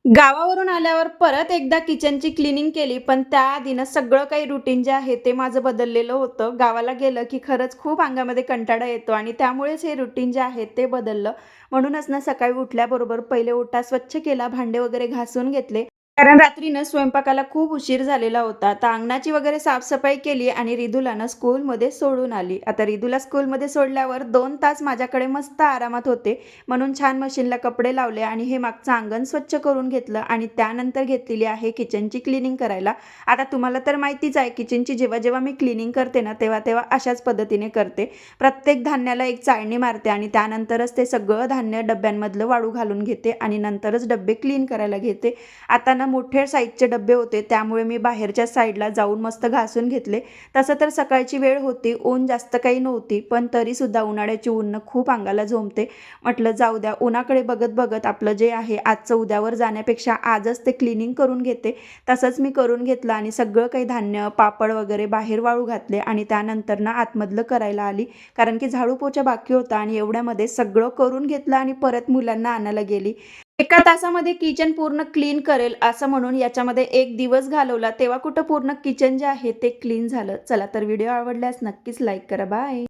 गावावरून आल्यावर परत एकदा किचनची क्लीनिंग केली, पण त्याआधी ना सगळं काही रुटीन जे आहे ते माझं बदललेलं होतं. गावाला गेलं की खरंच खूप अंगामध्ये कंटाळा येतो आणि त्यामुळेच हे रुटीन जे आहे ते बदललं. म्हणूनच ना सकाळी उठल्याबरोबर पहिले ओटा स्वच्छ केला, भांडे वगैरे घासून घेतले. कारण रात्री स्वयंपाकाला खूप उशीर झालेला होता. तर अंगणाची वगैरे साफसफाई केली आणि रिधूला स्कूलमध्ये सोडून आली. आता रिधूला स्कूलमध्ये सोडल्यावर 2 तास माझ्याकडे मस्त आरामात होते. म्हणून छान मशीनला कपडे लावले आणि हे मागचं अंगण स्वच्छ करून घेतलं आणि त्यानंतर घेतलेली आहे किचनची क्लीनिंग करायला. आता तुम्हाला तर माहितीच आहे किचनची जेव्हा-जेव्हा मी क्लीनिंग करते ना, तेव्हा-तेव्हा अशाच पद्धतीने करते. प्रत्येक धान्याला एक चाळणी मारते आणि त्यानंतरच ते सगळं धान्य डब्यांमधलं वाळू घालून घेते आणि नंतरच डब्बे क्लीन करायला घेते. आता मोठे साईजचे डब्बे होते, त्यामुळे मी बाहेरच्या साईडला जाऊन मस्त घासून घेतले. तसं तर सकाळची वेळ होती, ऊन जास्त काही नव्हती, पण तरीसुद्धा उन्हाळ्याची ऊन खूप अंगाला झोंबते. म्हटलं जाऊ द्या, उन्हाकडे बघत-बघत आपलं जे आहे आजचं उद्यावर जाण्यापेक्षा आजच ते क्लीनिंग करून घेते. तसंच मी करून घेतलं आणि सगळं काही धान्य, पापड वगैरे बाहेर वाळू घातले आणि त्यानंतर आतमधलं करायला आली. कारण की झाडू पोछा बाकी होता आणि एवढ्यामध्ये सगळं करून घेतलं आणि परत मुलांना आणायला गेली. एका तासामध्ये किचन पूर्ण क्लीन करेल असं म्हणून याच्यामध्ये 1 दिवस घालवला, तेव्हा कुठं पूर्ण किचन जे आहे ते क्लीन झालं. चला तर व्हिडिओ आवडल्यास नक्कीच लाईक करा. बाय.